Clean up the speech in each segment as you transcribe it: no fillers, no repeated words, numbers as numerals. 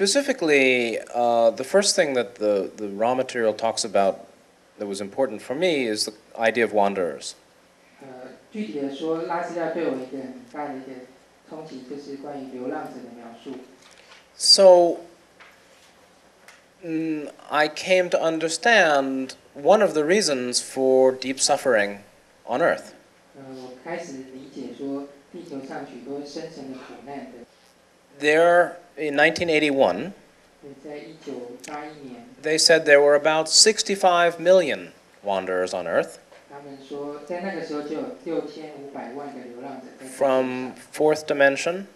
Specifically, the first thing that the raw material talks about that was important for me is the idea of wanderers. 具体的说，拉资料对我一个很大的一个冲击，就是关于流浪者的描述。So, I came to understand one of the reasons for deep suffering on Earth. 我开始理解说，地球上许多深层的苦难的。There, in 1981, 在1981年 they said there were about 65 million wanderers on Earth. 他们说，在那个时候就有6500万个流浪者在地球上。 From fourth dimension,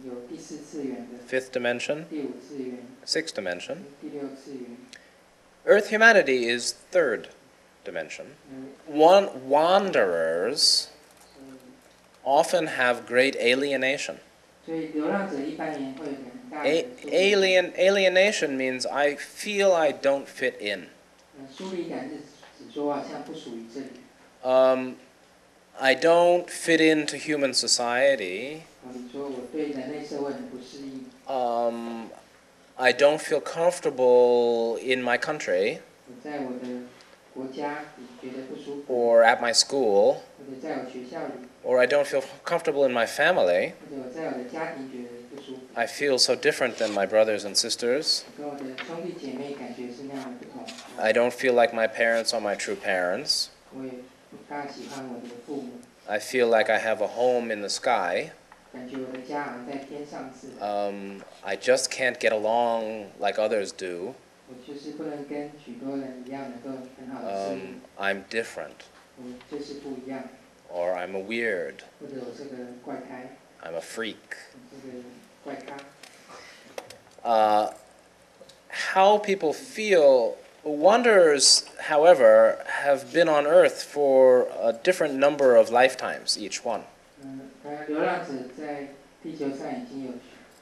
有第四次元的。fifth dimension, 第五次元。sixth dimension. 第六次元。Earth humanity is third dimension. Wanderers often have great alienation. 所以流浪者一般人会有很大的alienation means I feel I don't fit in. 疏离感是指说好像不属于这里。I don't fit into human society. 你说我对人类社会很不适应。I don't feel comfortable in my country. 我在我的国家觉得不舒服。 Or at my school. 或者在我学校里。 Or I don't feel comfortable in my family. 或者我在我的家庭觉得不舒服。 I feel so different than my brothers and sisters. 跟我的兄弟姐妹感觉是那样的不同。 I don't feel like my parents are my true parents. 我也不大喜欢我的父母。 I feel like I have a home in the sky. 感觉我的家好像在天上似的。I just can't get along like others do. 我就是不能跟许多人一样能够很好的适应。I'm different. 我就是不一样。 Or I'm a weird. 或者我是个怪胎。 I'm a freak. 我是个怪咖。How people feel. Wanderers, however, have been on Earth for a different number of lifetimes, each one. 流浪者在地球上已经有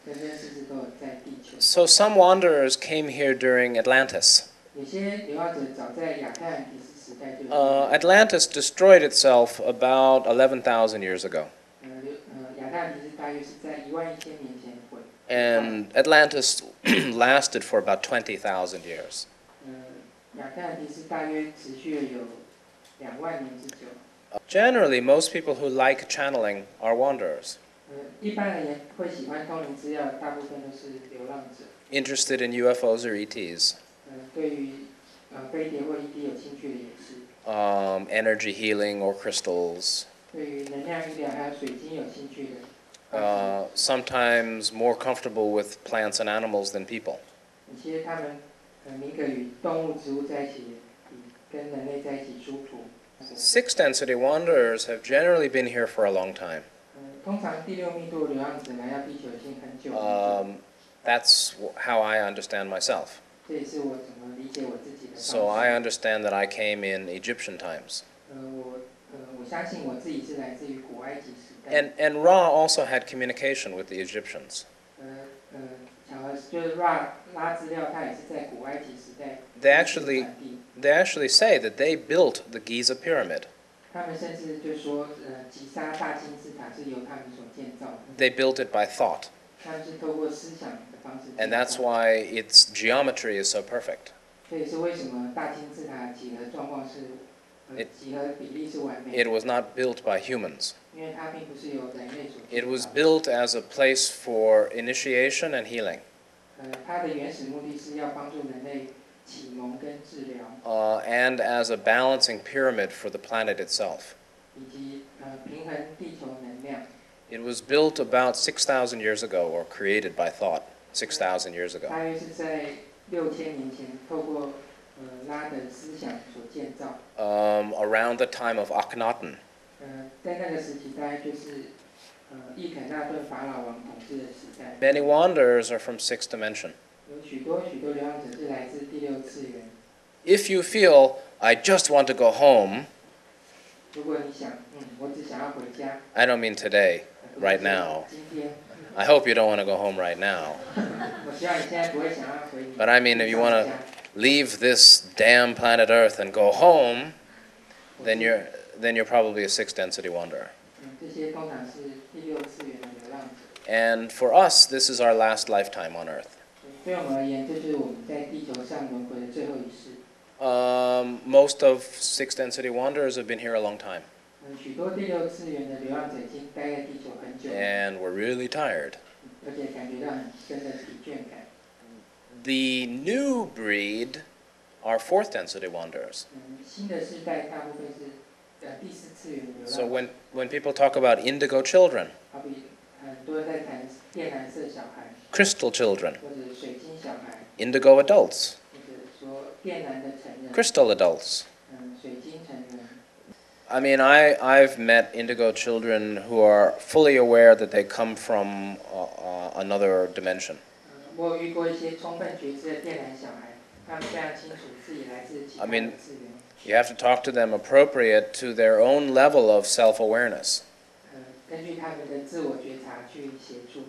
生生世世都有在地球。 So some wanderers came here during Atlantis. 有些流浪者早在亚特兰蒂斯时代就。Atlantis destroyed itself about 11,000 years ago. 亚特兰蒂斯大约是在11000年前毁。And Atlantis lasted for about 20,000 years. 亚特兰蒂斯大约持续了有20000年之久。 Generally, most people who like channeling are wanderers. 一般而言，会喜欢通灵资料，大部分都是流浪者。 Interested in UFOs or ETs. 对于飞碟或 ET 有興趣的也是。Energy healing or crystals. 对于能量医疗还有水晶有興趣的。Sometimes more comfortable with plants and animals than people. 有些他们宁可与动物、植物在一起，比跟人类在一起舒服。 Sixth density wanderers have generally been here for a long time. 通常第6密度流浪者来到地球已经很久。That's how I understand myself. 这也是我怎么理解我自己的。So I understand that I came in Egyptian times. 我相信我自己是来自于古埃及时代。And Ra also had communication with the Egyptians. 就是拉资料，它也是在古埃及时代。They actually say that they built the Giza pyramid. 他们甚至就说，吉沙大金字塔是由他们所建造的。They built it by thought. 他们是透过思想的方式。And that's why its geometry is so perfect. 这也是为什么大金字塔几何状况是，几何比例是完美。It was not built by humans. 因为它并不是由人类所建造。It was built as a place for initiation and healing. 它的原始目的是要帮助人类启蒙跟治疗。And as a balancing pyramid for the planet itself. 以及平衡地球能量。It was built about 6,000 years ago, or created by thought 6,000 years ago. 大约是在6000年前，透过拉的思想所建造。Around the time of Akhenaten. 在那个时期，大概就是伊肯纳顿法老王统治的时代。Many wanderers are from sixth dimension. 有许多流浪者是来自第6次元。If you feel I just want to go home. 如果你想，我只想要回家。I don't mean today, right now. I hope you don't want to go home right now. 我希望你现在不会想要回。But I mean, if you want to leave this damn planet Earth and go home, then you're probably a sixth density wanderer. 这些通常是第6次元的流浪者。And for us, this is our last lifetime on Earth. 对我们而言，这就是我们在地球上轮回的最后一世。Most of sixth density wanderers have been here a long time. 许多第六次元的流浪者已经待在地球很久了， And we're really tired. 而且感觉到很深的疲倦感。The new breed are fourth density wanderers. 新的世代大部分是第四次元的流 So 浪者。 when people talk about indigo children, 好比很多人在谈靛蓝色小孩， crystal children, 或者水晶小孩， indigo adults, 或者说靛蓝的成人， crystal adults. 水晶成人。 I mean, I've met indigo children who are fully aware that they come from another dimension. 我有遇过一些充分觉知的靛蓝小孩，他们非常清楚自己来自其他的次元。 You have to talk to them appropriate to their own level of self-awareness. 根据他们的自我觉察去协助。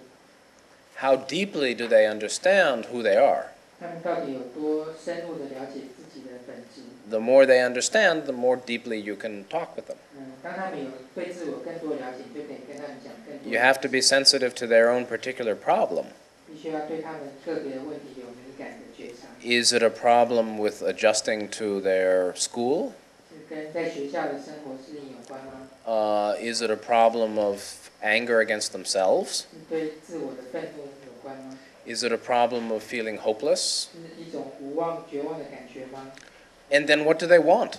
How deeply do they understand who they are? 他们到底有多深入的了解自己的本质？ The more they understand, the more deeply you can talk with them. 当他们有对自我更多了解，就可以跟他们讲更多。 You have to be sensitive to their own particular problem. 必须要对他们个别的问题有敏感的觉察。 Is it a problem with adjusting to their school? 是跟在学校的生活适应有关吗？ Is it a problem of anger against themselves? 是对自我的愤怒有关吗？ Is it a problem of feeling hopeless? 是一种无望、绝望的感觉吗？ And then what do they want?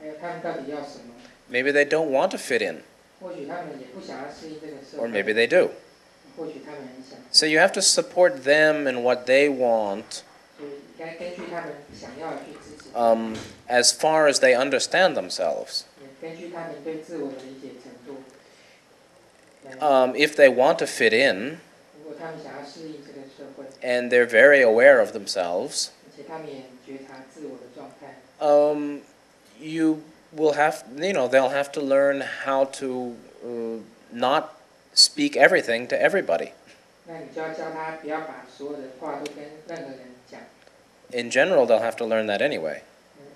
还有他们到底要什么？ Maybe they don't want to fit in, 或许他们也不想要适应这个社 or 会， maybe they do. 或许他们很想。 So you have to support them in what they want 所以应该根据他们想要的去支持， as far as they understand themselves. 也根据他们对自我的理解程度。 If they want to fit in 如果他们想要适应这个社会， and they're very aware of themselves, 而且他们也觉察自我的状态， you will have, they'll have to learn how to not speak everything to everybody. 那你就要教他不要把所有的话都跟任何人讲。 In general, they'll have to learn that anyway.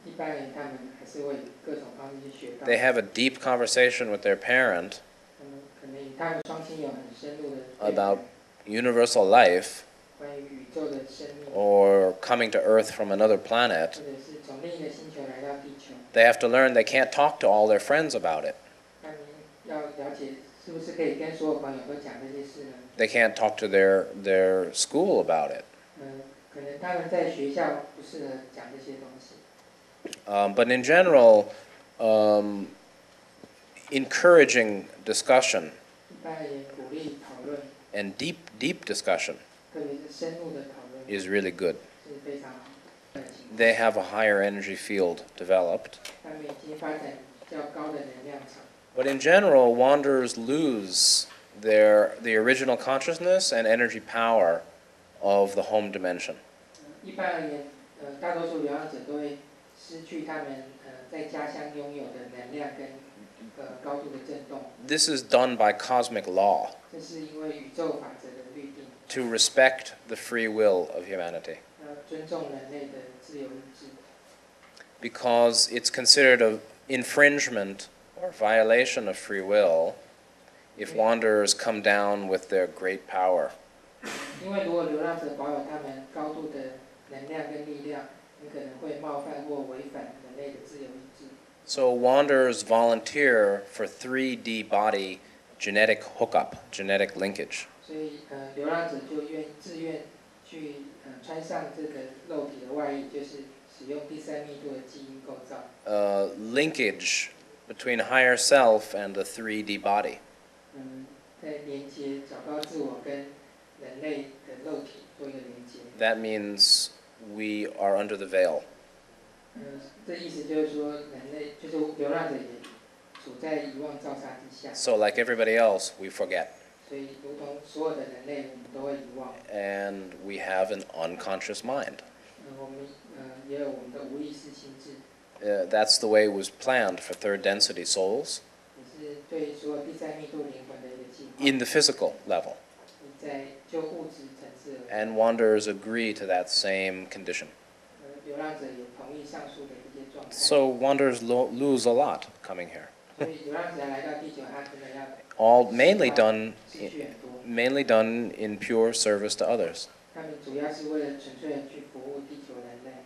一般人他们还是会以各种方式去学到。 They have a deep conversation with their parent 他们可能与他们双亲有很深入的对谈 about universal life 关于宇宙的生命， or coming to Earth from another planet. 或者是从另一个星球来到地球。 They have to learn they can't talk to all their friends about it. 那你要了解是不是可以跟所有朋友都讲这些事呢？ They can't talk to their school about it. 可能他们在学校不适合讲这些东西。 But in general, encouraging discussion 一般人也鼓励讨论， and deep discussion 特别是深入的讨论 is really good. 是非常好的情况。 They have a higher energy field developed. 他们已经发展较高的能量场。 But in general, wanderers lose the original consciousness and energy power of the home dimension. 一般而言，大多数流浪者都会失去他们在家乡拥有的能量跟高度的震动。 This is done by cosmic law 这是因为宇宙法则的律定， to respect the free will of humanity, 要尊重人类的自由意志， because it's considered an infringement or violation of free will if wanderers come down with their great power. 因为如果流浪者保有他们高度的能量跟力量，很可能会冒犯或违反人类的自由意志。 So wanderers volunteer for 3D body genetic hookup, genetic linkage. 所以流浪者就自愿去穿上这个肉体的外衣，就是使用第三密度的基因构造。Linkage between higher self and the 3D body. 在连接找到自我跟人类的肉体做一个连接。 That means we are under the veil. 这意思就是说，人类就是流浪者也处在遗忘照杀之下。 So like everybody else, we forget. 所以，如同所有的人类，我们都会遗忘。 And we have an unconscious mind. 我们也有我们的无意识心智。 That's the way it was planned for third density souls 也是对所有第三密度灵魂的一个计划。 in the physical level. 在就物质层次而言。 And wanderers agree to that same condition. 流浪者也同意上述的一些状态。 So wanderers lose a lot coming here. 所以流浪者来到地球，他真的要 All mainly done 失去很多。 mainly done in pure service to others. 他们主要是为了纯粹的去服务地球人类。